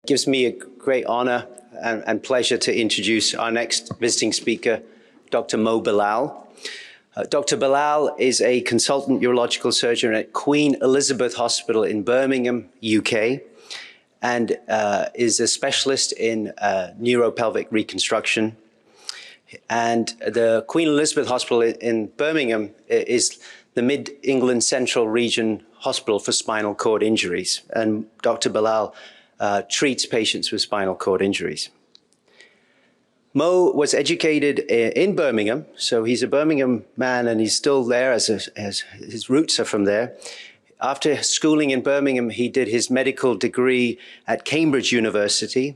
It gives me a great honor and pleasure to introduce our next visiting speaker, Dr. Mo Belal. Dr. Belal is a consultant urological surgeon at Queen Elizabeth Hospital in Birmingham, UK, and is a specialist in neuropelvic reconstruction. And the Queen Elizabeth Hospital in Birmingham is the Mid-England Central Region Hospital for spinal cord injuries. And Dr. Belal treats patients with spinal cord injuries. Mo was educated in Birmingham, so he's a Birmingham man and he's still there as his roots are from there. After schooling in Birmingham, he did his medical degree at Cambridge University,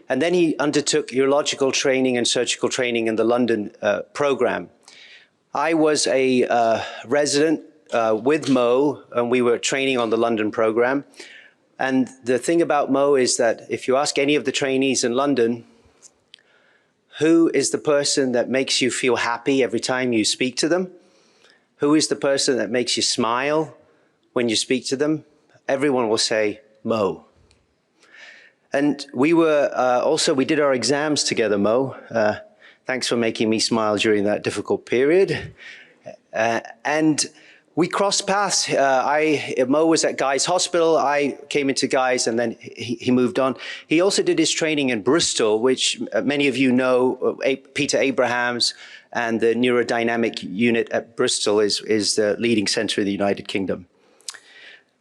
and then he undertook urological training and surgical training in the London program. I was a resident with Mo, and we were training on the London program. And the thing about Mo is that if you ask any of the trainees in London, who is the person that makes you feel happy every time you speak to them? Who is the person that makes you smile when you speak to them? Everyone will say, Mo. And we were we did our exams together, Mo. Thanks for making me smile during that difficult period. And we crossed paths. Mo was at Guy's Hospital. I came into Guy's and then he moved on. He also did his training in Bristol, which many of you know, Peter Abrahams and the neurodynamic unit at Bristol is the leading center in the United Kingdom.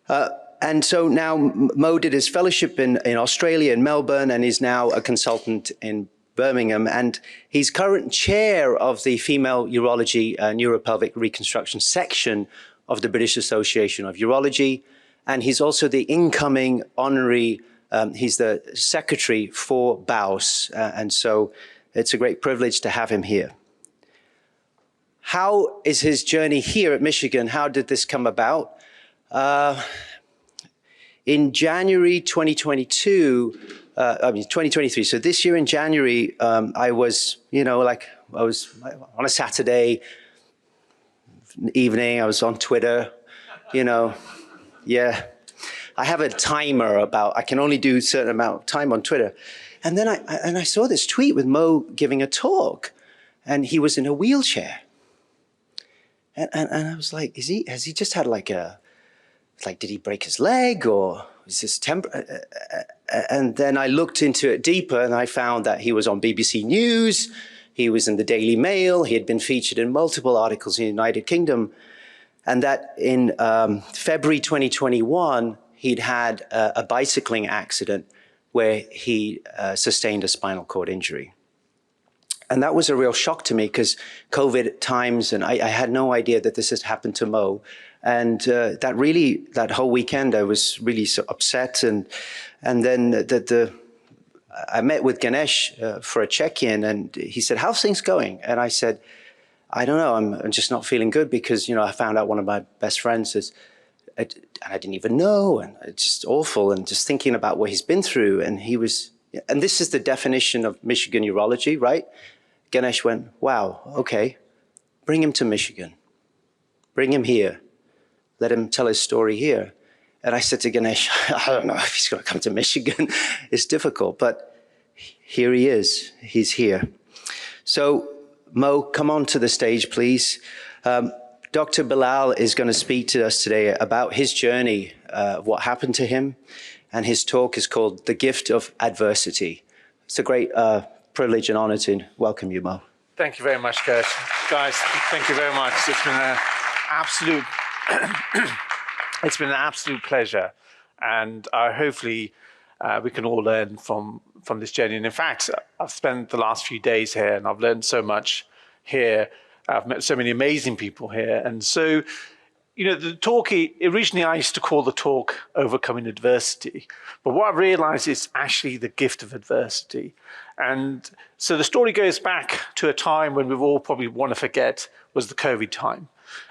And so now Mo did his fellowship in Australia, in Melbourne, and is now a consultant in Birmingham, and he's current chair of the Female Urology Neuropelvic Reconstruction section of the British Association of Urology, and he's also the incoming honorary, he's the secretary for BAUS, and so it's a great privilege to have him here. How is his journey here at Michigan? How did this come about? In January 2023, so this year in January, I was, I was on a Saturday evening, I was on Twitter, yeah. I have a timer about, I can only do a certain amount of time on Twitter. And then I saw this tweet with Mo giving a talk, and he was in a wheelchair. And I was like, has he just had did he break his leg, or is this and then I looked into it deeper and I found that he was on BBC News, he was in the Daily Mail, he had been featured in multiple articles in the United Kingdom, and that in February 2021, he'd had a bicycling accident where he sustained a spinal cord injury. And that was a real shock to me because COVID times, and I had no idea that this had happened to Mo. And that whole weekend, I was really so upset. And then I met with Ganesh for a check-in, and he said, "How's things going?" And I said, "I don't know. I'm just not feeling good because I found out one of my best friends is, and I didn't even know, and it's just awful. And just thinking about what he's been through, and and this is the definition of Michigan urology, right?" Ganesh went, "Wow, okay, bring him to Michigan, bring him here. Let him tell his story here." And I said to Ganesh, I don't know if he's going to come to Michigan. It's difficult, but here he is. He's here. So Mo, come on to the stage, please. Dr. Belal is going to speak to us today about his journey, what happened to him, and his talk is called The Gift of Adversity. It's a great privilege and honor to welcome you, Mo. Thank you very much, Kurt. Guys, thank you very much. It's been an absolute pleasure, and hopefully we can all learn from this journey. And in fact, I've spent the last few days here, and I've learned so much here. I've met so many amazing people here, and so the talk. Originally, I used to call the talk "Overcoming Adversity," but what I've realised is actually the gift of adversity. And so the story goes back to a time when we all probably want to forget was the COVID time.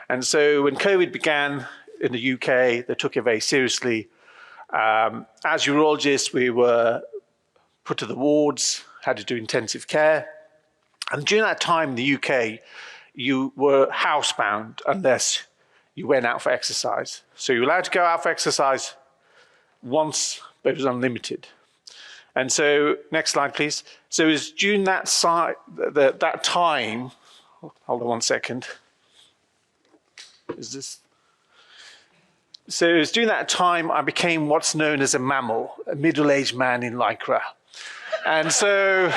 And so when COVID began in the UK, they took it very seriously. As urologists, we were put to the wards, had to do intensive care. And during that time in the UK, you were housebound unless you went out for exercise. So you were allowed to go out for exercise once, but it was unlimited. And so, next slide, please. So it was during that time, hold on one second. Is this? So it was during that time I became what's known as a mammal, a middle-aged man in Lycra. And so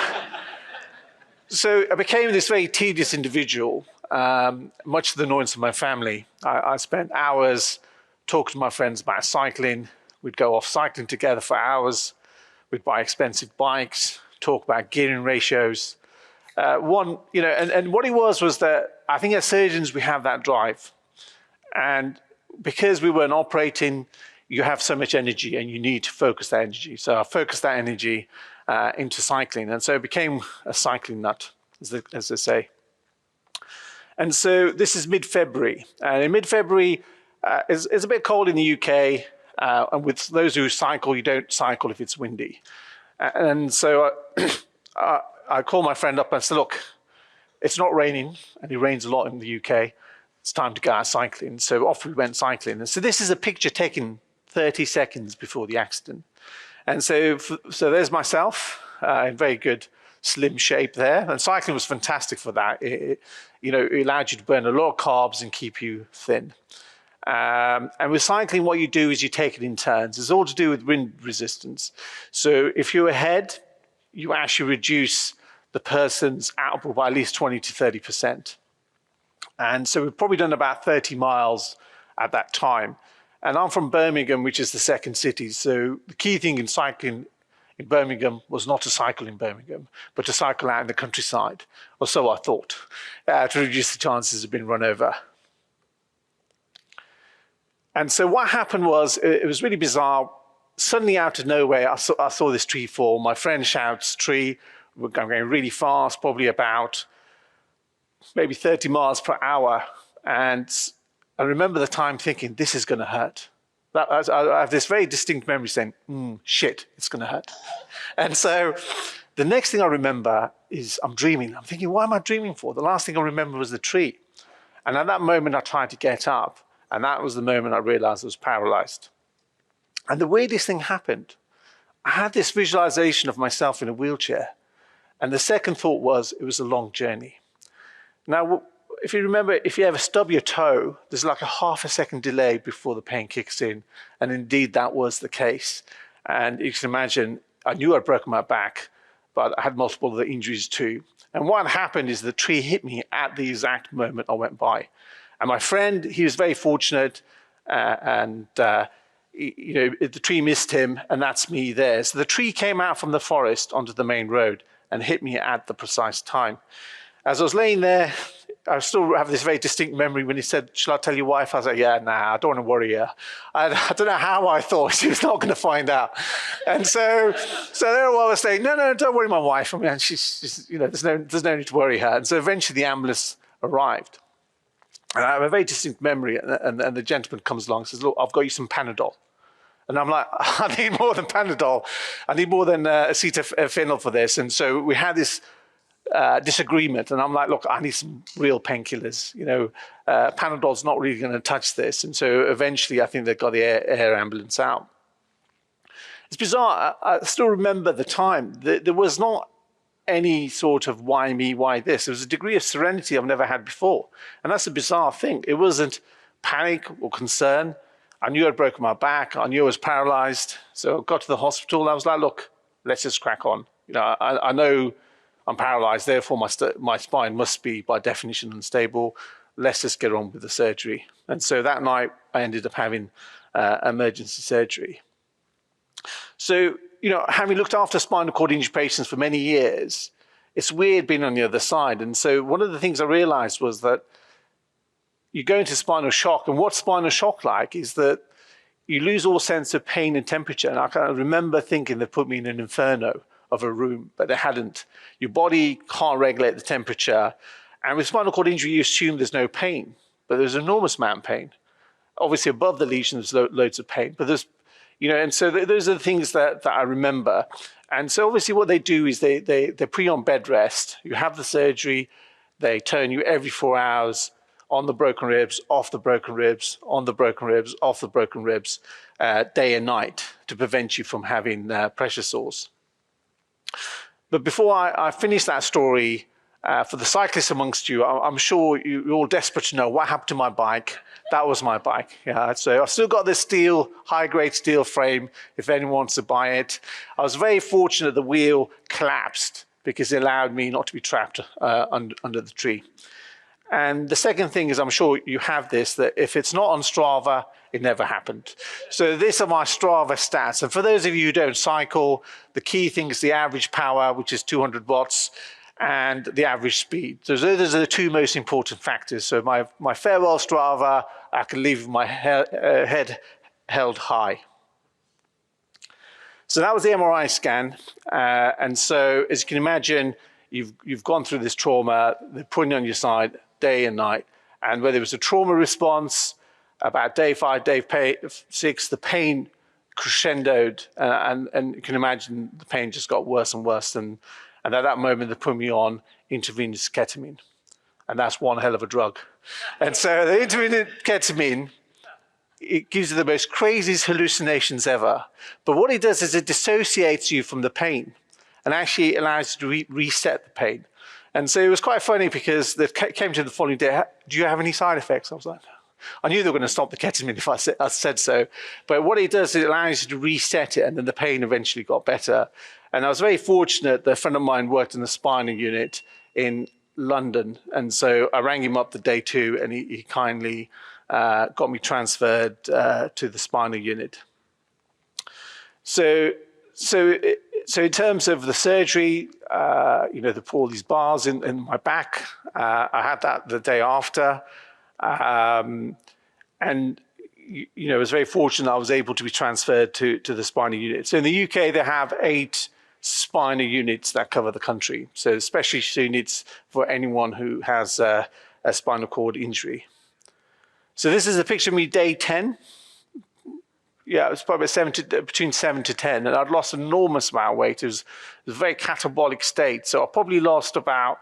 I became this very tedious individual, much to the annoyance of my family. I spent hours talking to my friends about cycling. We'd go off cycling together for hours. We'd buy expensive bikes, talk about gearing ratios. And what it was that I think as surgeons, we have that drive. And because we weren't operating, you have so much energy and you need to focus that energy. So I focused that energy into cycling. And so I became a cycling nut, as they say. And so this is mid-February. And in mid-February, it's a bit cold in the UK. And with those who cycle, you don't cycle if it's windy. And so I called my friend up and said, look, it's not raining, and it rains a lot in the UK. It's time to go out cycling. So off we went cycling. And so this is a picture taken 30 seconds before the accident. And so there's myself in very good slim shape there. And cycling was fantastic for that. It allowed you to burn a lot of carbs and keep you thin. And with cycling, what you do is you take it in turns. It's all to do with wind resistance. So if you're ahead, you actually reduce the person's output by at least 20 to 30%. And so we've probably done about 30 miles at that time. And I'm from Birmingham, which is the second city. So the key thing in cycling in Birmingham was not to cycle in Birmingham, but to cycle out in the countryside, or so I thought, to reduce the chances of being run over. And so what happened was, it was really bizarre. Suddenly out of nowhere, I saw this tree fall. My friend shouts, tree. We're going really fast, probably about maybe 30 miles per hour. And I remember the time thinking, this is going to hurt. I have this very distinct memory saying, shit, it's going to hurt. And so the next thing I remember is I'm dreaming. I'm thinking, what am I dreaming for? The last thing I remember was the tree. And at that moment, I tried to get up. And that was the moment I realized I was paralyzed. And the way this thing happened, I had this visualization of myself in a wheelchair. And the second thought was, it was a long journey. Now, if you remember, if you ever stub your toe, there's like a half a second delay before the pain kicks in. And indeed, that was the case. And you can imagine, I knew I'd broken my back, but I had multiple other injuries too. And what happened is the tree hit me at the exact moment I went by. And my friend, he was very fortunate, the tree missed him, and that's me there. So the tree came out from the forest onto the main road and hit me at the precise time. As I was laying there, I still have this very distinct memory when he said, shall I tell your wife? I was like, yeah, nah, I don't want to worry her. I don't know how I thought she was not going to find out. And so there I was saying, no, don't worry my wife. I mean, she's there's no need to worry her. And so eventually the ambulance arrived. And I have a very distinct memory, and the gentleman comes along and says, look, I've got you some Panadol. And I'm like, I need more than Panadol. I need more than acetophenol for this. And so we had this disagreement. And I'm like, look, I need some real painkillers. Panadol's not really going to touch this. And so eventually, I think they got the air ambulance out. It's bizarre. I still remember the time. There was not any sort of why me, why this. There was a degree of serenity I've never had before. And that's a bizarre thing. It wasn't panic or concern. I knew I'd broken my back. I knew I was paralyzed. So I got to the hospital. I was like, look, let's just crack on. I know I'm paralyzed. Therefore, my spine must be, by definition, unstable. Let's just get on with the surgery. And so that night, I ended up having emergency surgery. So, having looked after spinal cord injury patients for many years, it's weird being on the other side. And so one of the things I realized was that you go into spinal shock, and what's spinal shock like is that you lose all sense of pain and temperature. And I kind of remember thinking they put me in an inferno of a room, but they hadn't. Your body can't regulate the temperature. And with spinal cord injury, you assume there's no pain, but there's an enormous amount of pain. Obviously, above the lesion, there's loads of pain, but there's and so those are the things that I remember. And so obviously what they do is they put you on bed rest. You have the surgery. They turn you every 4 hours on the broken ribs, off the broken ribs, on the broken ribs, off the broken ribs, day and night to prevent you from having pressure sores. But before I finish that story, for the cyclists amongst you, I'm sure you're all desperate to know what happened to my bike. That was my bike. Yeah, so I've still got this steel, high-grade steel frame, if anyone wants to buy it. I was very fortunate the wheel collapsed because it allowed me not to be trapped under the tree. And the second thing is, I'm sure you have this, that if it's not on Strava, it never happened. So these are my Strava stats. And for those of you who don't cycle, the key thing is the average power, which is 200 watts, and the average speed. So those are the two most important factors. So my farewell Strava, I can leave with my head held high. So that was the MRI scan. And so as you can imagine, you've gone through this trauma, they're putting you on your side day and night. And whether it was a trauma response, about day 5, day 6, the pain crescendoed. And you can imagine the pain just got worse and worse. And at that moment, they put me on intravenous ketamine. And that's one hell of a drug. And so the intravenous ketamine, it gives you the most craziest hallucinations ever. But what it does is it dissociates you from the pain and actually allows you to reset the pain. And so it was quite funny because they came to the following day, do you have any side effects? I was like, I knew they were going to stop the ketamine if I said so. But what it does is it allows you to reset it, and then the pain eventually got better. And I was very fortunate that a friend of mine worked in the spinal unit in London. And so I rang him up the day 2, and he kindly got me transferred to the spinal unit. So in terms of the surgery, they put all these bars in my back. I had that the day after. And I was very fortunate I was able to be transferred to the spinal unit. So in the UK, they have 8 spinal units that cover the country. So specialist units for anyone who has a spinal cord injury. So this is a picture of me day 10. Yeah, it was probably between 7 to 10, and I'd lost an enormous amount of weight. It was a very catabolic state. So I probably lost about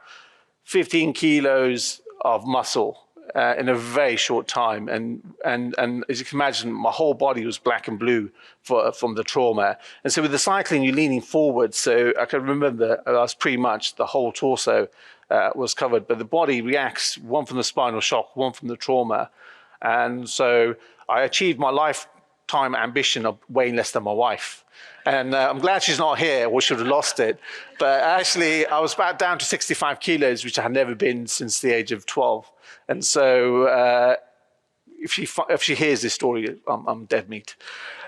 15 kilos of muscle in a very short time. And as you can imagine, my whole body was black and blue from the trauma. And so with the cycling, you're leaning forward. So I can remember that was pretty much the whole torso was covered, but the body reacts, one from the spinal shock, one from the trauma. And so I achieved my lifetime ambition of weighing less than my wife. And I'm glad she's not here, or she would have lost it. But actually, I was about down to 65 kilos, which I had never been since the age of 12. And so if she hears this story, I'm dead meat.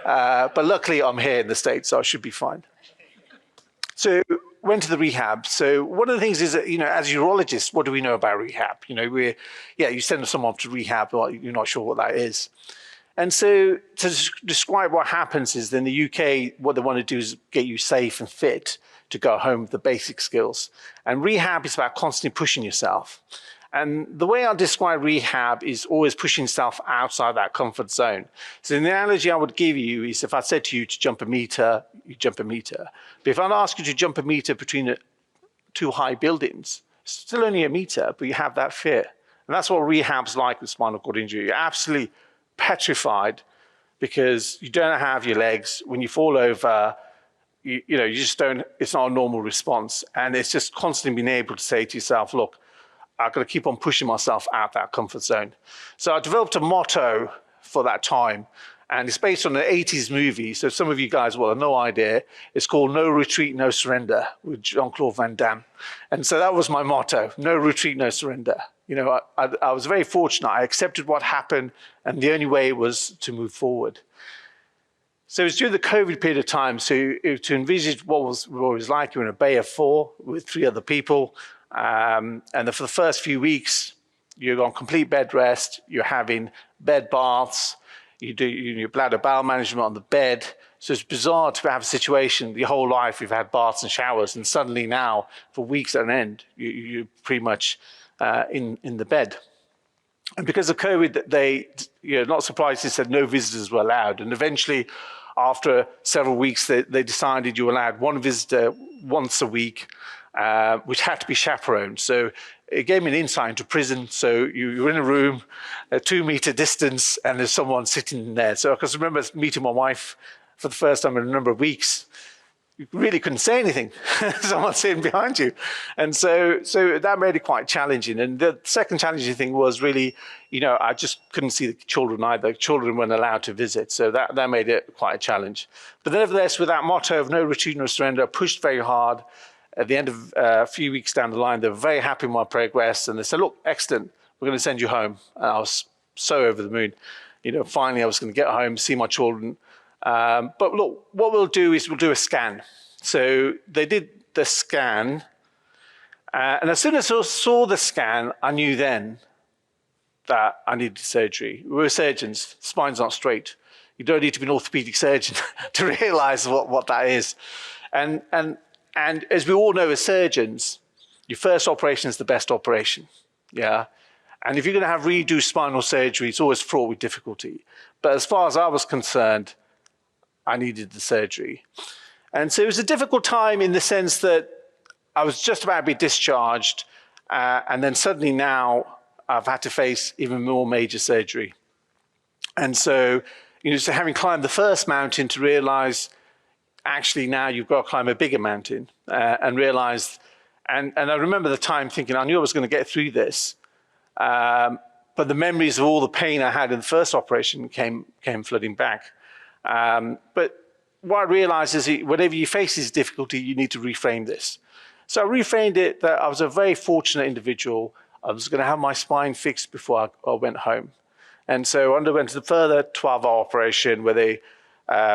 But luckily, I'm here in the States, so I should be fine. So went to the rehab. So one of the things is that, as urologists, what do we know about rehab? You send someone to rehab, well, you're not sure what that is. And so to describe what happens is in the UK, what they want to do is get you safe and fit to go home with the basic skills. And rehab is about constantly pushing yourself. And the way I describe rehab is always pushing yourself outside that comfort zone. So the analogy I would give you is if I said to you to jump a meter, you jump a meter. But if I ask you to jump a meter between 2 high buildings, it's still only a meter, but you have that fear. And that's what rehab's like with spinal cord injury. You're absolutely petrified because you don't have your legs. When you fall over, you just don't, it's not a normal response. And it's just constantly being able to say to yourself, look, I've got to keep on pushing myself out that comfort zone. So I developed a motto for that time, and it's based on an 80s movie. So some of you guys will have no idea. It's called No Retreat, No Surrender with Jean-Claude Van Damme. And so that was my motto, no retreat, no surrender. I was very fortunate. I accepted what happened, and the only way was to move forward. So it was during the COVID period of time. So to envisage what it was like, you're in a bay of 4 with 3 other people. And for the first few weeks, you're on complete bed rest. You're having bed baths. You do your bladder bowel management on the bed. So it's bizarre to have a situation, your whole life you've had baths and showers, and suddenly now, for weeks on end, you're pretty much in the bed. And because of COVID, they, not surprisingly, said no visitors were allowed. And eventually, after several weeks, they decided you were allowed 1 visitor once a week, which had to be chaperoned. So it gave me an insight into prison. So you're in a room, a 2-meter distance, and there's someone sitting there. So I can remember meeting my wife for the first time in a number of weeks. you really couldn't say anything. Someone's sitting behind you. And so that made it quite challenging. And the second challenging thing was really, I just couldn't see the children either. Children weren't allowed to visit. So that made it quite a challenge. But nevertheless, with that motto of no retreat, no surrender, I pushed very hard. At the end of a few weeks down the line, they were very happy with my progress. And they said, look, excellent, we're going to send you home. And I was so over the moon. Finally, I was going to get home, see my children. But look, what we'll do is we'll do a scan. So they did the scan, and as soon as I saw the scan, I knew then that I needed surgery. We're surgeons, spine's not straight. You don't need to be an orthopedic surgeon to realize what that is. And as we all know as surgeons, your first operation is the best operation, yeah? And if you're gonna have redo spinal surgery, it's always fraught with difficulty. But as far as I was concerned, I needed the surgery. And so it was a difficult time in the sense that I was just about to be discharged, and then suddenly now I've had to face even more major surgery. And so, so having climbed the first mountain to realize, actually now you've got to climb a bigger mountain, and realize, and I remember the time thinking, I knew I was going to get through this, but the memories of all the pain I had in the first operation came flooding back. But what I realized is whenever you face this difficulty, you need to reframe this. So I reframed it that I was a very fortunate individual. I was going to have my spine fixed before I went home. And so I underwent a further 12-hour operation where they,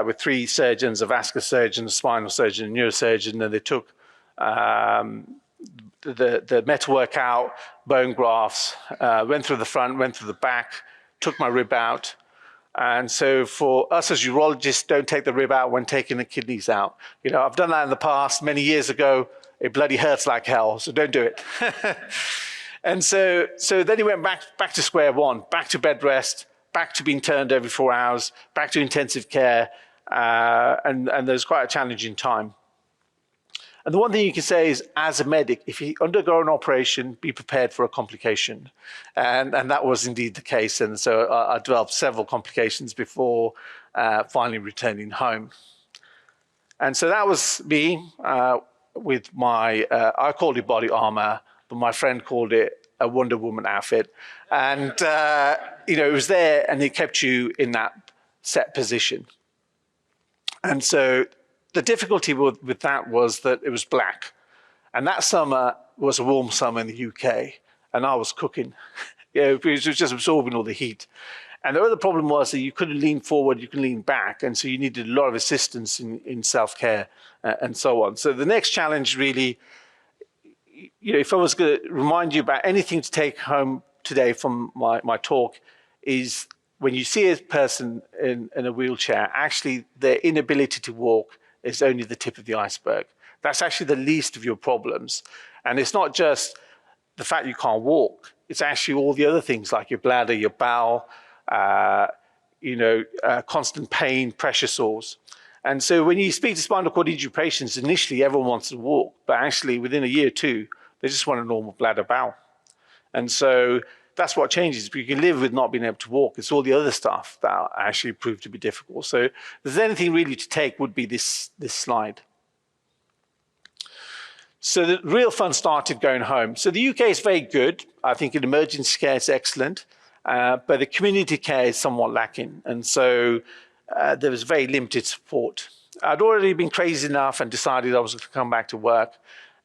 with 3 surgeons, a vascular surgeon, a spinal surgeon, a neurosurgeon, and they took the metalwork out, bone grafts, went through the front, went through the back, took my rib out. And so for us as urologists, don't take the rib out when taking the kidneys out. I've done that in the past, many years ago. It bloody hurts like hell, so don't do it. And so then he went back to square one, back to bed rest, back to being turned every 4 hours, back to intensive care, and there's quite a challenging time. And the one thing you can say is, as a medic, if you undergo an operation, be prepared for a complication. And that was indeed the case. And so I developed several complications before finally returning home. And so that was me with my, I called it body armor, but my friend called it a Wonder Woman outfit. And, it was there and it kept you in that set position. And so the difficulty with that was that it was black. And that summer was a warm summer in the UK. And I was cooking. It was just absorbing all the heat. And the other problem was that you couldn't lean forward, you could lean back. And so you needed a lot of assistance in self-care and so on. So the next challenge really, if I was going to remind you about anything to take home today from my talk, is when you see a person in a wheelchair, actually their inability to walk is only the tip of the iceberg. That's actually the least of your problems. And it's not just the fact you can't walk, it's actually all the other things like your bladder, your bowel, constant pain, pressure sores. And so when you speak to spinal cord injury patients, initially everyone wants to walk, but actually within a year or two, they just want a normal bladder bowel. And so that's what changes. You can live with not being able to walk. It's all the other stuff that actually proved to be difficult. So if there's anything really to take would be this slide. So the real fun started going home. So the UK is very good. I think in emergency care it's excellent, but the community care is somewhat lacking. And so there was very limited support. I'd already been crazy enough and decided I was going to come back to work.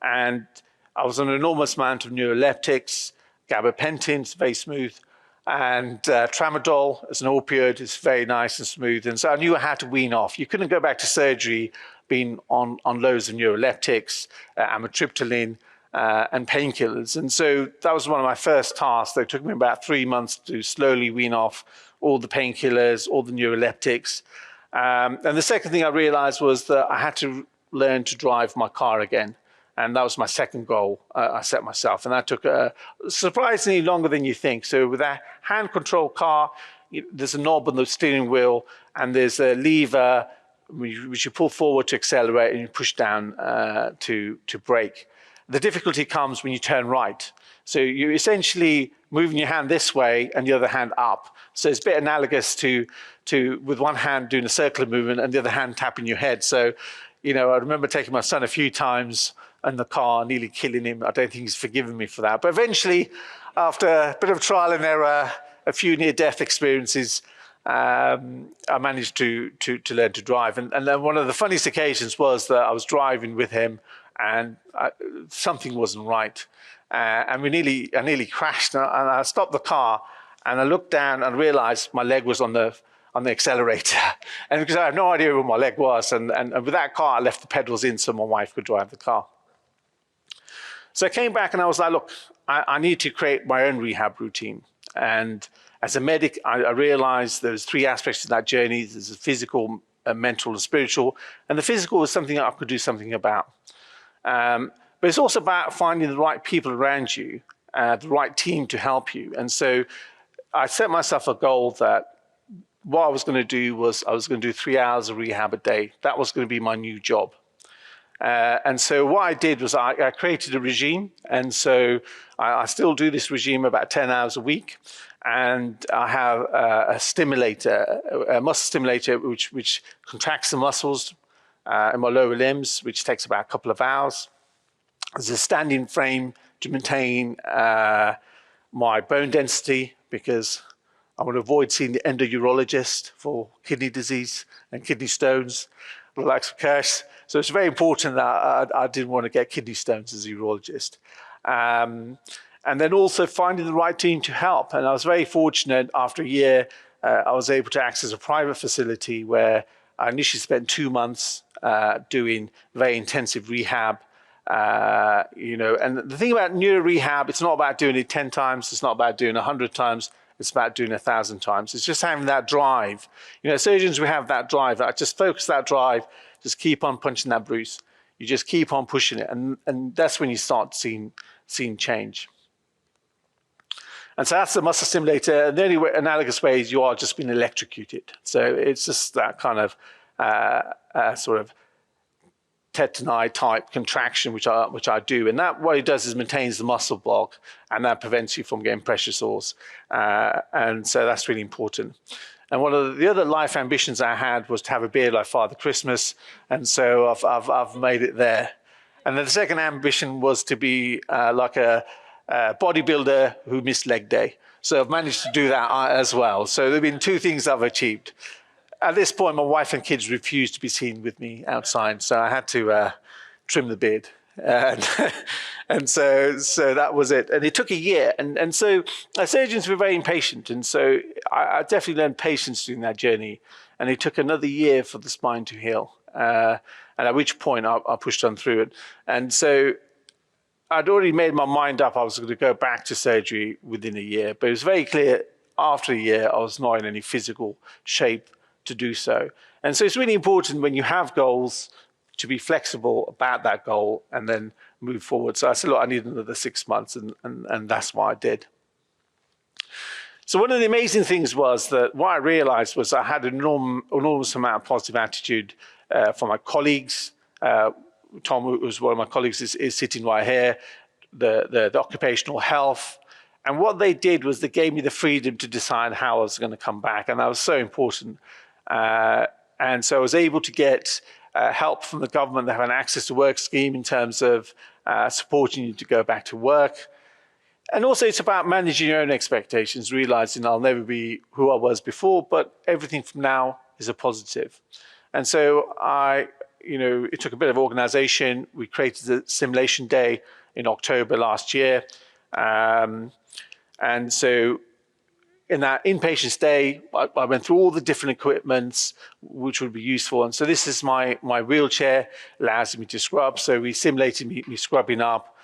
And I was on an enormous amount of neuroleptics, gabapentin, it's very smooth, and tramadol as an opioid is very nice and smooth. And so I knew how to wean off. You couldn't go back to surgery being on loads of neuroleptics, amitriptyline, and painkillers. And so that was one of my first tasks. It took me about 3 months to slowly wean off all the painkillers, all the neuroleptics. And the second thing I realized was that I had to learn to drive my car again. And that was my second goal I set myself. And that took surprisingly longer than you think. So with a hand-controlled car, there's a knob on the steering wheel, and there's a lever which you pull forward to accelerate and you push down to brake. The difficulty comes when you turn right. So you're essentially moving your hand this way and the other hand up. So it's a bit analogous to with one hand doing a circular movement and the other hand tapping your head. So I remember taking my son a few times in the car, nearly killing him. I don't think he's forgiven me for that. But eventually, after a bit of trial and error, a few near-death experiences, I managed to learn to drive. And then one of the funniest occasions was that I was driving with him, and something wasn't right. And I nearly crashed. And I stopped the car, and I looked down and realized my leg was on the accelerator. And because I had no idea where my leg was, and with that car, I left the pedals in so my wife could drive the car. So I came back and I was like, look, I need to create my own rehab routine. And as a medic, I realized there's three aspects to that journey. There's the physical, mental, and spiritual. And the physical was something I could do something about. But it's also about finding the right people around you, the right team to help you. And so I set myself a goal that what I was going to do was I was going to do 3 hours of rehab a day. That was going to be my new job. And so what I did was I created a regime. And so I still do this regime about 10 hours a week. And I have a stimulator, a muscle stimulator, which contracts the muscles in my lower limbs, which takes about a couple of hours. There's a standing frame to maintain my bone density, because I want to avoid seeing the endourologist for kidney disease and kidney stones, like Kirsch. So it's very important that I didn't want to get kidney stones as a urologist. And then also finding the right team to help. And I was very fortunate. After a year, I was able to access a private facility where I initially spent 2 months doing very intensive rehab. And the thing about neuro rehab, it's not about doing it 10 times. It's not about doing 100 times. It's about doing 1,000 times. It's just having that drive. Surgeons, we have that drive. I just focus that drive, just keep on punching that bruise. You just keep on pushing it. And that's when you start seeing change. And so that's the muscle stimulator. And the only analogous way is you are just being electrocuted. So it's just that kind of sort of tetani type contraction, which I do. And that, what it does is maintains the muscle block, and that prevents you from getting pressure sores. And so that's really important. And one of the other life ambitions I had was to have a beard like Father Christmas. And so I've made it there. And then the second ambition was to be like a bodybuilder who missed leg day. So I've managed to do that as well. So there have been 2 things I've achieved. At this point, my wife and kids refused to be seen with me outside, so I had to trim the beard. And so that was it. And it took a year. And so surgeons were very impatient. And so I definitely learned patience during that journey. And it took another year for the spine to heal. And at which point I pushed on through it. And so I'd already made my mind up I was going to go back to surgery within a year. But it was very clear after a year I was not in any physical shape to do so. And so it's really important when you have goals to be flexible about that goal and then move forward. So I said, look, I need another 6 months, and that's what I did. So one of the amazing things was that what I realized was I had an enormous amount of positive attitude from my colleagues. Tom, who was one of my colleagues, is sitting right here, the occupational health. And what they did was they gave me the freedom to decide how I was going to come back. And that was so important. And so I was able to get help from the government. They have an access to work scheme in terms of supporting you to go back to work. And also it's about managing your own expectations, realizing I'll never be who I was before, but everything from now is a positive. And so it took a bit of organization. We created a simulation day in October last year. And so in that inpatient stay, I went through all the different equipments which would be useful. And so this is my wheelchair, allows me to scrub. So we simulated me scrubbing up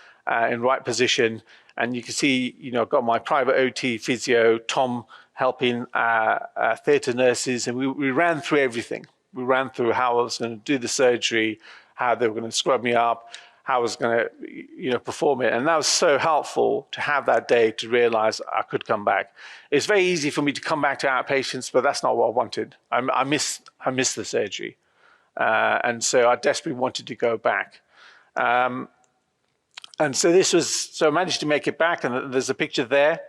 in right position. And you can see, I've got my private OT physio, Tom helping theatre nurses. And we ran through everything. We ran through how I was going to do the surgery, how they were going to scrub me up, how I was going to, perform it. And that was so helpful to have that day to realize I could come back. It's very easy for me to come back to outpatients, but that's not what I wanted. I missed the surgery. And so I desperately wanted to go back. And so I managed to make it back. And there's a picture there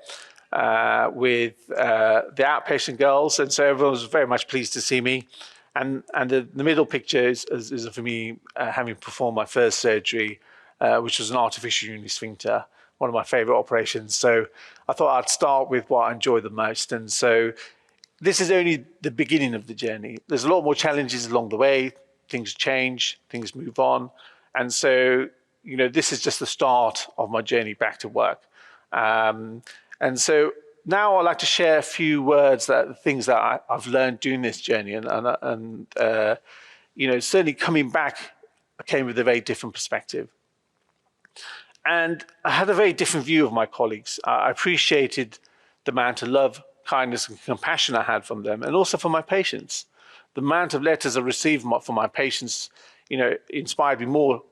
with the outpatient girls. And so everyone was very much pleased to see me. And the middle picture is for me having performed my first surgery, which was an artificial unisphincter, one of my favorite operations. So I thought I'd start with what I enjoy the most. And so this is only the beginning of the journey. There's a lot more challenges along the way. Things change, things move on. And so, this is just the start of my journey back to work. And so now I'd like to share a few words, things that I've learned during this journey. And certainly coming back, I came with a very different perspective. And I had a very different view of my colleagues. I appreciated the amount of love, kindness, and compassion I had from them, and also from my patients. The amount of letters I received from my patients, inspired me more,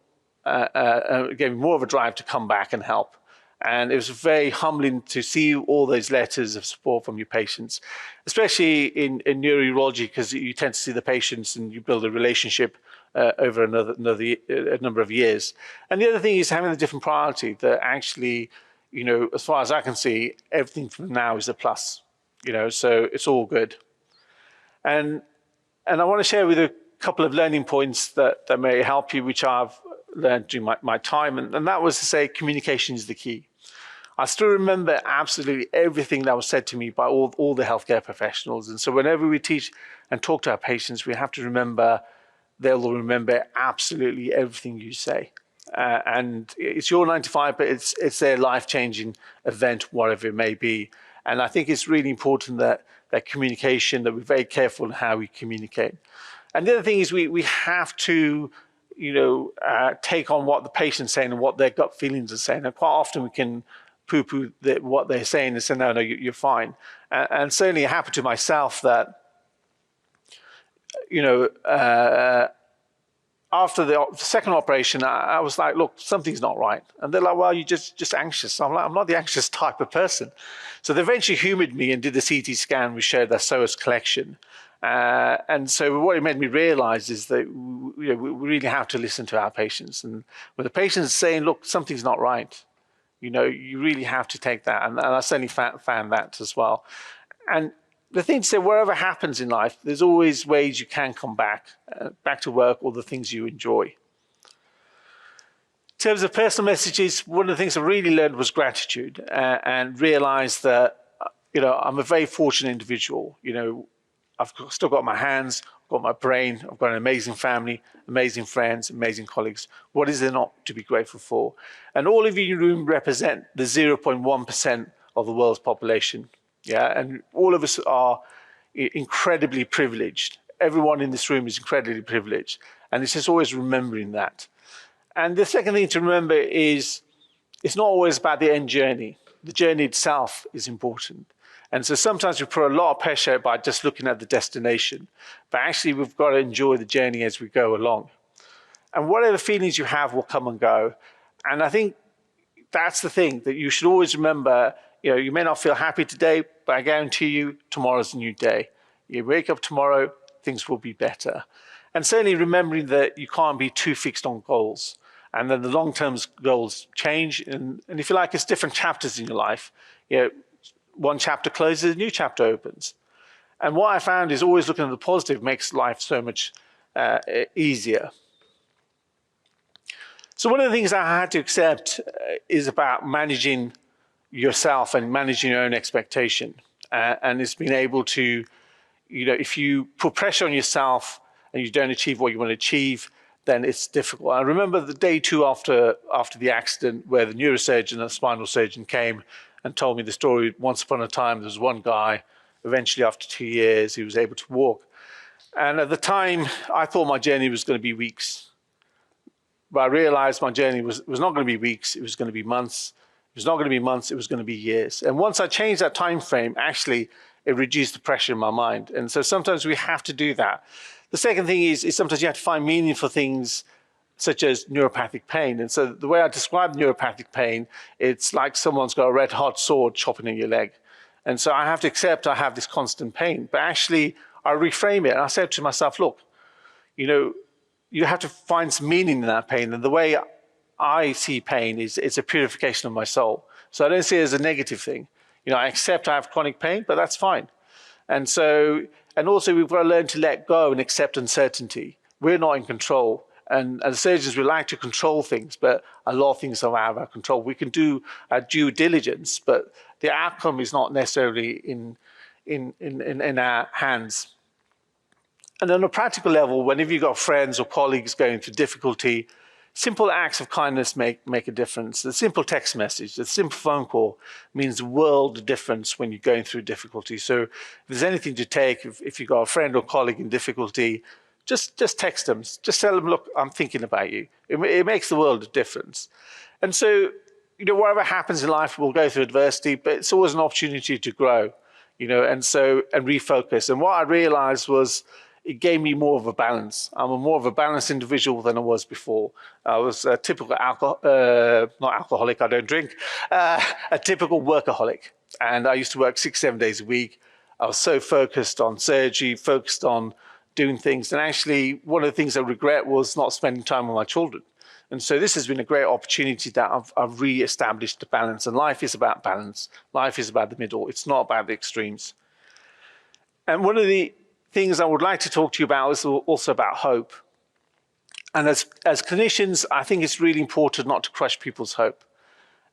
gave me more of a drive to come back and help. And it was very humbling to see all those letters of support from your patients, especially in Urologic, because you tend to see the patients and you build a relationship over a number of years. And the other thing is having a different priority that actually, as far as I can see, everything from now is a plus, so it's all good. And I want to share with you a couple of learning points that may help you, which I've learned during my time. And that was to say, communication is the key. I still remember absolutely everything that was said to me by all the healthcare professionals. And so whenever we teach and talk to our patients, we have to remember, they'll remember absolutely everything you say. And it's your 9 to 5, but it's their life-changing event, whatever it may be. And I think it's really important that communication, that we're very careful in how we communicate. And the other thing is we have to, take on what the patient's saying and what their gut feelings are saying. And quite often we can poo-poo what they're saying and say, no, you're fine. And certainly it happened to myself that, after the second operation, I was like, look, something's not right. And they're like, well, you're just anxious. I'm like, I'm not the anxious type of person. So they eventually humored me and did the CT scan, which showed their psoas collection. And so what it made me realize is that we really have to listen to our patients. And when the patient's saying, look, something's not right, you really have to take that. And I certainly found that as well. And the thing to say, whatever happens in life, there's always ways you can come back to work or the things you enjoy. In terms of personal messages, one of the things I really learned was gratitude and realized that, I'm a very fortunate individual. I've still got my hands, I've got my brain, I've got an amazing family, amazing friends, amazing colleagues. What is there not to be grateful for? And all of you in the room represent the 0.1% of the world's population. Yeah, and all of us are incredibly privileged. Everyone in this room is incredibly privileged. And it's just always remembering that. And the second thing to remember is it's not always about the end journey. The journey itself is important. And so sometimes we put a lot of pressure by just looking at the destination. But actually, we've got to enjoy the journey as we go along. And whatever feelings you have will come and go. And I think that's the thing, that you should always remember, you may not feel happy today, but I guarantee you tomorrow's a new day. You wake up tomorrow, things will be better. And certainly remembering that you can't be too fixed on goals. And then the long-term goals change. And if you like, it's different chapters in your life. One chapter closes, a new chapter opens. And what I found is always looking at the positive makes life so much easier. So one of the things I had to accept is about managing yourself and managing your own expectation. And it's being able to, if you put pressure on yourself and you don't achieve what you want to achieve, then it's difficult. I remember the day 2 after the accident where the neurosurgeon and the spinal surgeon came and told me the story. Once upon a time, there was one guy, eventually after 2 years, he was able to walk. And at the time, I thought my journey was going to be weeks. But I realized my journey was not going to be weeks, it was going to be months. It was not going to be months, it was going to be years. And once I changed that time frame, actually, it reduced the pressure in my mind. And so sometimes we have to do that. The second thing is sometimes you have to find meaning for things such as neuropathic pain. And so the way I describe neuropathic pain, it's like someone's got a red hot sword chopping in your leg. And so I have to accept I have this constant pain. But actually, I reframe it and I said to myself, look, you have to find some meaning in that pain. And the way I see pain is it's a purification of my soul. So I don't see it as a negative thing. I accept I have chronic pain, but that's fine. And And also we've got to learn to let go and accept uncertainty. We're not in control. And as surgeons, we like to control things, but a lot of things are out of our control. We can do our due diligence, but the outcome is not necessarily in our hands. And on a practical level, whenever you've got friends or colleagues going through difficulty, simple acts of kindness make a difference. A simple text message, a simple phone call means the world of difference when you're going through difficulty. So if there's anything to take, if you've got a friend or colleague in difficulty, just text them. Just tell them, look, I'm thinking about you. It makes the world of difference. And so, whatever happens in life, we'll go through adversity, but it's always an opportunity to grow, and refocus. And what I realized was it gave me more of a balance. I'm more of a balanced individual than I was before. I was a typical not alcoholic, I don't drink, a typical workaholic. And I used to work 6-7 days a week. I was so focused on surgery, focused on doing things. And actually, one of the things I regret was not spending time with my children. And so this has been a great opportunity that I've re-established the balance. And life is about balance. Life is about the middle. It's not about the extremes. And one of the things I would like to talk to you about is also about hope. And as clinicians, I think it's really important not to crush people's hope.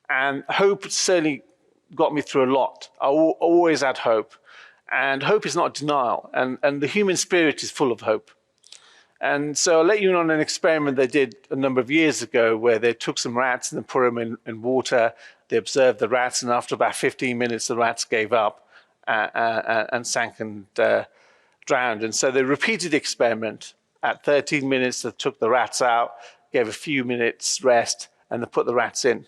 And hope certainly got me through a lot. I always had hope. And hope is not denial. And the human spirit is full of hope. And so I'll let you in on an experiment they did a number of years ago where they took some rats and put them in water. They observed the rats, and after about 15 minutes, the rats gave up and sank and drowned. And so they repeated the experiment. At 13 minutes, they took the rats out, gave a few minutes rest, and they put the rats in.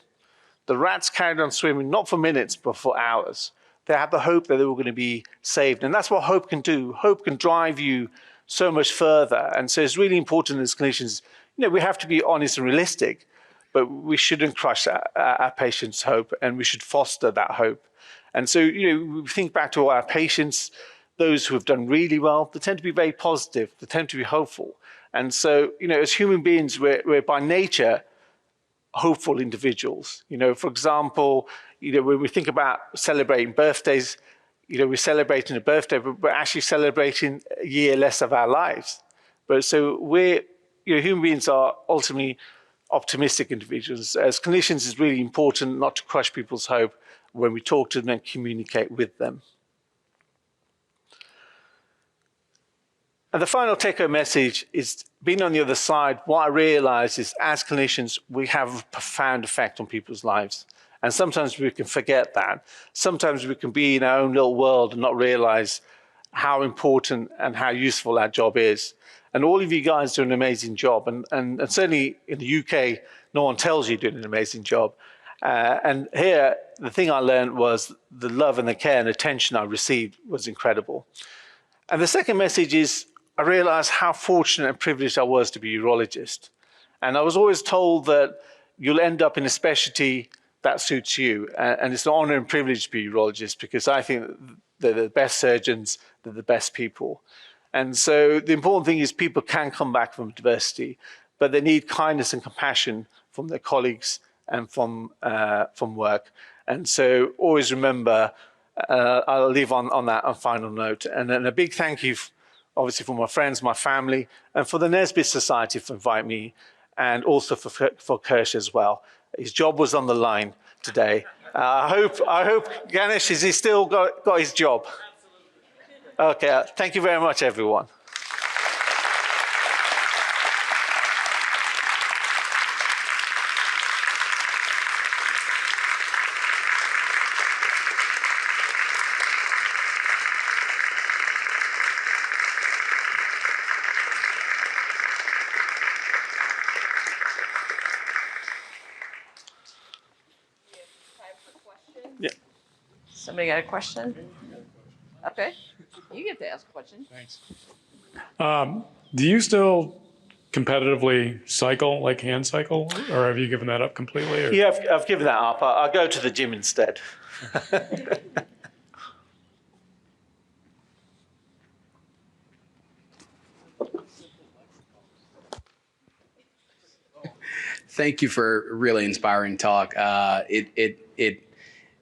The rats carried on swimming, not for minutes, but for hours. They had the hope that they were going to be saved. And that's what hope can do. Hope can drive you so much further. And so it's really important as clinicians, we have to be honest and realistic, but we shouldn't crush our patients' hope, and we should foster that hope. And so, we think back to our patients, those who have done really well, they tend to be very positive, they tend to be hopeful. And so, as human beings, we're by nature hopeful individuals. For example, when we think about celebrating birthdays, we're celebrating a birthday, but we're actually celebrating a year less of our lives. But so human beings are ultimately optimistic individuals. As clinicians, it's really important not to crush people's hope when we talk to them and communicate with them. And the final take-home message is, being on the other side, what I realize is, as clinicians, we have a profound effect on people's lives. And sometimes we can forget that. Sometimes we can be in our own little world and not realize how important and how useful our job is. And all of you guys do an amazing job. And certainly in the UK, no one tells you you're doing an amazing job. And here, the thing I learned was the love and the care and attention I received was incredible. And the second message is, I realized how fortunate and privileged I was to be a urologist. And I was always told that you'll end up in a specialty that suits you. And it's an honor and privilege to be a urologist, because I think they're the best surgeons, they're the best people. And so the important thing is people can come back from adversity, but they need kindness and compassion from their colleagues and from work. And so always remember, I'll leave on that final note. And then a big thank you, obviously, for my friends, my family, and for the Nesbit Society for inviting me, and also for Kirsch as well. His job was on the line today. I hope Ganesh, has he still got his job? Okay, thank you very much, everyone. Yeah. Somebody got a question? Okay, you get to ask a question. Thanks. Do you still competitively cycle, like hand cycle, or have you given that up completely? Or? Yeah, I've given that up. I'll go to the gym instead. Thank you for a really inspiring talk. It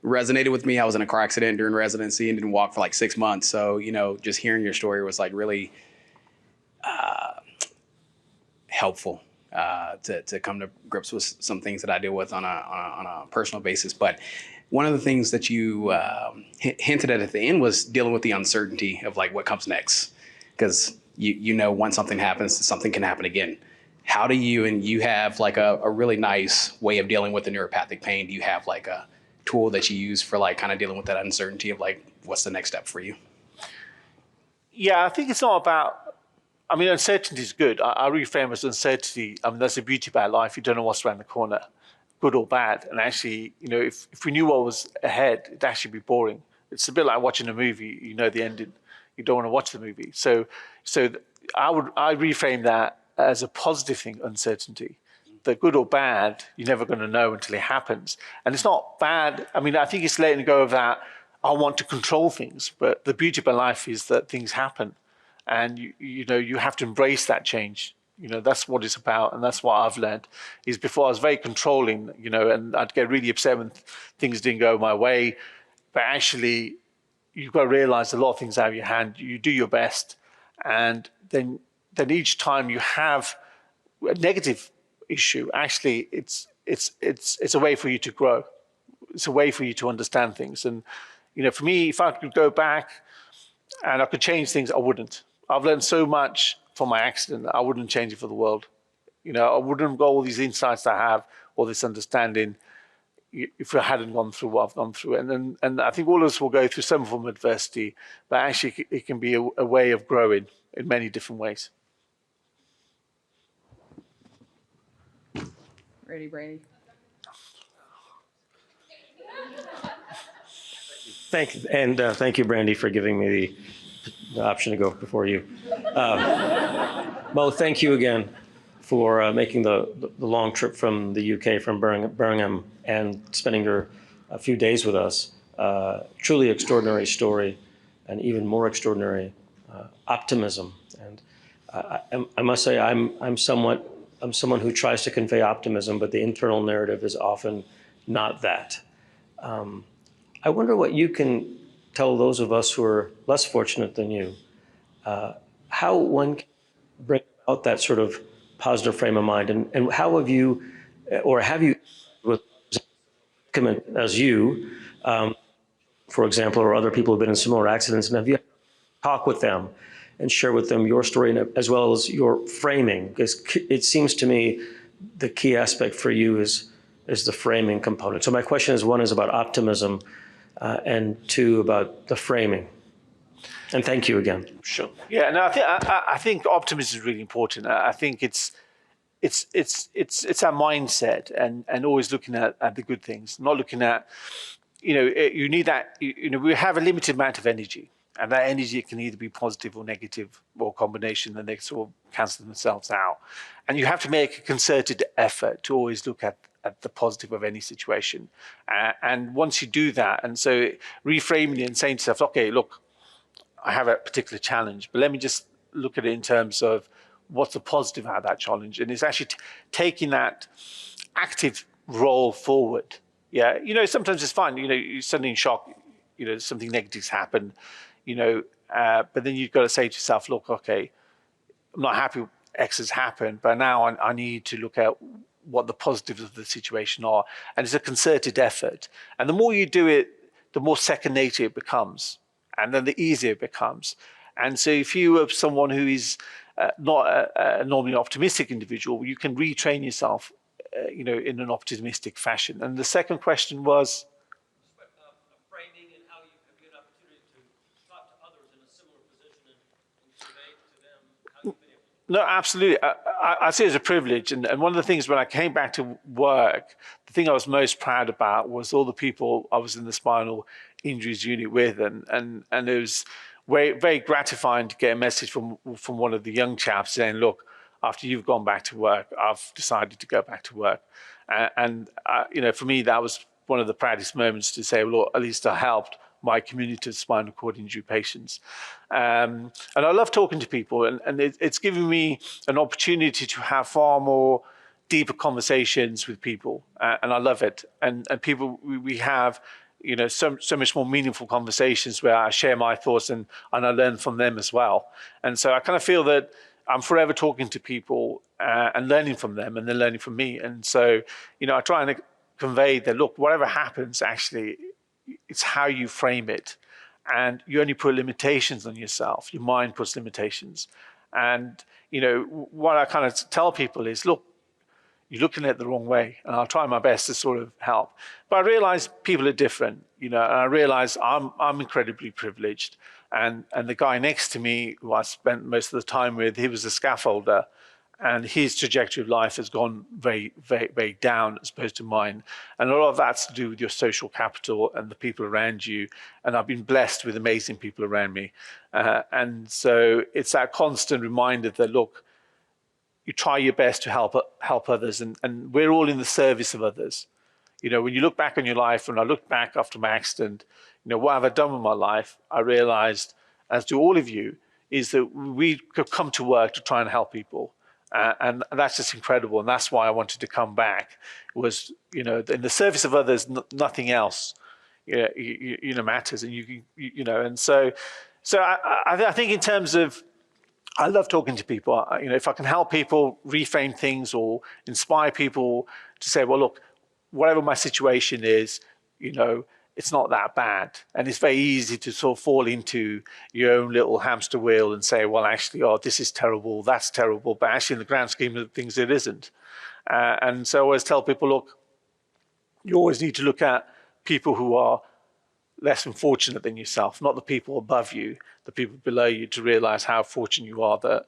resonated with me. I was in a car accident during residency and didn't walk for like 6 months. So, just hearing your story was like really helpful to come to grips with some things that I deal with on a personal basis. But one of the things that you hinted at the end was dealing with the uncertainty of like what comes next, because once something happens, something can happen again. How do you have like a really nice way of dealing with the neuropathic pain? Do you have like a tool that you use for like kind of dealing with that uncertainty of like what's the next step for you? Yeah, I think it's not about, uncertainty is good. I reframe as uncertainty. That's the beauty about life. You don't know what's around the corner, good or bad. And actually, if we knew what was ahead, it'd actually be boring. It's a bit like watching a movie. You know the ending. You don't want to watch the movie. So I reframe that as a positive thing, uncertainty. The good or bad, you're never going to know until it happens. And it's not bad. I think it's letting go of that, I want to control things. But the beauty of life is that things happen. And you have to embrace that change. That's what it's about. And that's what I've learned is before I was very controlling, and I'd get really upset when things didn't go my way. But actually, you've got to realize a lot of things out of your hand. You do your best. And then each time you have a negative issue, actually, it's a way for you to grow. It's a way for you to understand things. And, for me, if I could go back and I could change things, I wouldn't. I've learned so much from my accident. I wouldn't change it for the world. I wouldn't have got all these insights I have, all this understanding, if I hadn't gone through what I've gone through. And I think all of us will go through some form of adversity, but actually it can be a way of growing in many different ways. Ready, Brady? Thank you, Brandy, for giving me the option to go before you. Mo, thank you again for making the long trip from the UK, from Birmingham, and spending a few days with us. Truly extraordinary story, and even more extraordinary optimism. And I must say, I'm someone who tries to convey optimism, but the internal narrative is often not that. I wonder what you can tell those of us who are less fortunate than you, how one can bring out that sort of positive frame of mind, and how have you, with as you, for example, or other people who've been in similar accidents, and have you talk with them and share with them your story as well as your framing? Because it seems to me the key aspect for you is the framing component. So my question is, one is about optimism, and two about the framing. And thank you again. Sure. Yeah. No, I think optimism is really important. I think it's our mindset and always looking at the good things, not looking at, you need that. We have a limited amount of energy, and that energy can either be positive or negative or a combination, and they sort of cancel themselves out. And you have to make a concerted effort to always look at the positive of any situation. And once you do that, and so reframing it and saying to yourself, okay, look, I have a particular challenge, but let me just look at it in terms of what's the positive out of that challenge. And it's actually taking that active role forward. Yeah, sometimes it's fine. You're suddenly in shock. Something negative's happened. But then you've got to say to yourself, look, okay, I'm not happy X has happened, but now I need to look at what the positives of the situation are. And it's a concerted effort. And the more you do it, the more second nature it becomes. And then the easier it becomes. And so if you are someone who is not a normally optimistic individual, you can retrain yourself, in an optimistic fashion. And the second question was? Framing and how you have an opportunity to talk to others in a similar position and convey to them how you've been able to. No, absolutely. I see it as a privilege. And one of the things when I came back to work, the thing I was most proud about was all the people I was in the spinal injuries unit with. And it was very, very gratifying to get a message from one of the young chaps saying, look, after you've gone back to work, I've decided to go back to work. And for me, that was one of the proudest moments to say, well, at least I helped my community of spinal cord injury patients. And I love talking to people, and it's given me an opportunity to have far more deeper conversations with people, and I love it. And people, we have so much more meaningful conversations where I share my thoughts and I learn from them as well. And so I kind of feel that I'm forever talking to people and learning from them, and they're learning from me. And so, I try and convey that, look, whatever happens, actually, it's how you frame it. And you only put limitations on yourself. Your mind puts limitations. And, what I kind of tell people is, look, you're looking at it the wrong way. And I'll try my best to sort of help. But I realize people are different, and I realize I'm incredibly privileged. And the guy next to me, who I spent most of the time with, he was a scaffolder. And his trajectory of life has gone very, very, very down as opposed to mine. And a lot of that's to do with your social capital and the people around you. And I've been blessed with amazing people around me. And so it's that constant reminder that, look, you try your best to help others. And we're all in the service of others. When you look back on your life, when I look back after my accident, what have I done with my life? I realized, as do all of you, is that we could come to work to try and help people. And that's just incredible. And that's why I wanted to come back, was, in the service of others, nothing else, matters. And and so I think in terms of, I love talking to people. If I can help people reframe things or inspire people to say, well, look, whatever my situation is, it's not that bad. And it's very easy to sort of fall into your own little hamster wheel and say, well, actually, this is terrible, that's terrible. But actually, in the grand scheme of things, it isn't. And so I always tell people, look, you always need to look at people who are less unfortunate than yourself, not the people above you, the people below you, to realize how fortunate you are that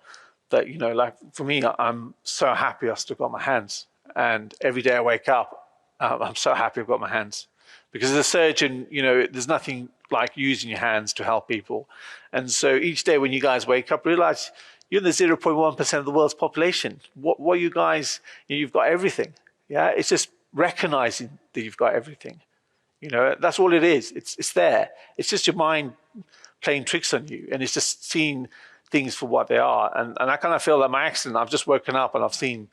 like for me, I'm so happy I still got my hands. And every day I wake up, I'm so happy I've got my hands. Because as a surgeon, there's nothing like using your hands to help people. And so each day when you guys wake up, realize you're in the 0.1% of the world's population. What you guys, you've got everything. Yeah, it's just recognizing that you've got everything. That's all it is. It's there. It's just your mind playing tricks on you. And it's just seeing things for what they are. And I kind of feel that my accident, I've just woken up and I've seen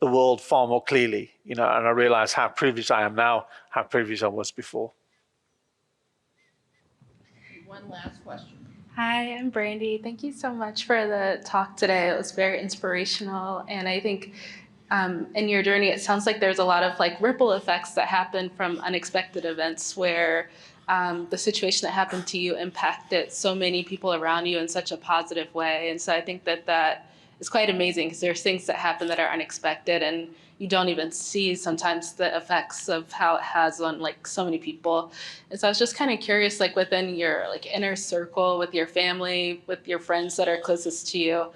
the world far more clearly, and I realize how privileged I am now, how privileged I was before. One last question. Hi, I'm Brandy. Thank you so much for the talk today. It was very inspirational. And I think in your journey, it sounds like there's a lot of ripple effects that happen from unexpected events where the situation that happened to you impacted so many people around you in such a positive way. And so I think that is quite amazing, because there's things that happen that are unexpected and you don't even see sometimes the effects of how it has on so many people. And so I was just kind of curious, within your inner circle, with your family, with your friends that are closest to you,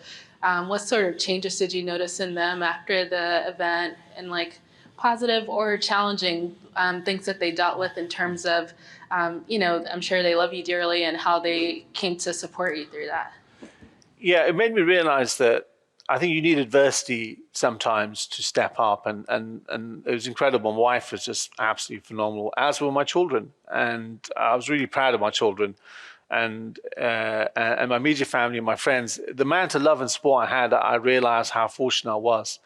what sort of changes did you notice in them after the event, and positive or challenging things that they dealt with in terms of, I'm sure they love you dearly, and how they came to support you through that? Yeah, it made me realize that I think you need adversity sometimes to step up, and it was incredible. My wife was just absolutely phenomenal, as were my children, and I was really proud of my children, and my immediate family and my friends. The amount of love and support I had, I realized how fortunate I was,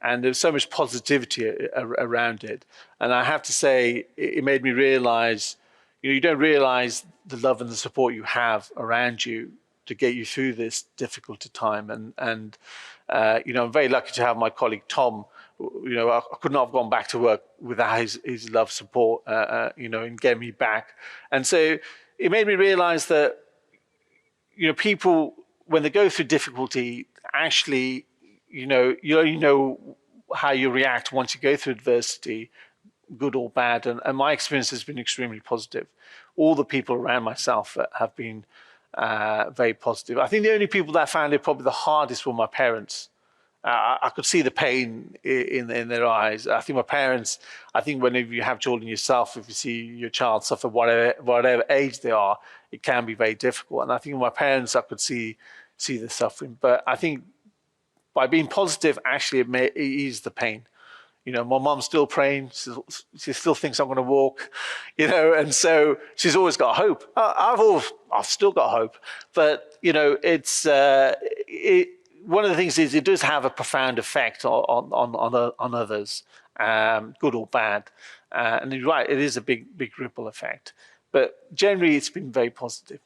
and there was so much positivity around it. And I have to say, it made me realize, you don't realize the love and the support you have around you to get you through this difficult time. And I'm very lucky to have my colleague Tom. I could not have gone back to work without his love, support, in getting me back. And so it made me realize that, people, when they go through difficulty, actually, you only know how you react once you go through adversity, good or bad. And my experience has been extremely positive. All the people around myself have been very positive. I think the only people that found it probably the hardest were my parents. I could see the pain in their eyes. I think my parents, whenever you have children yourself, if you see your child suffer, whatever age they are, it can be very difficult. And I think my parents, I could see the suffering. But I think by being positive, actually, it eased the pain. My mom's still praying. She still thinks I'm going to walk, and so she's always got hope. I've still got hope, but it's one of the things is it does have a profound effect on others, good or bad. And you're right, it is a big ripple effect. But generally, it's been very positive.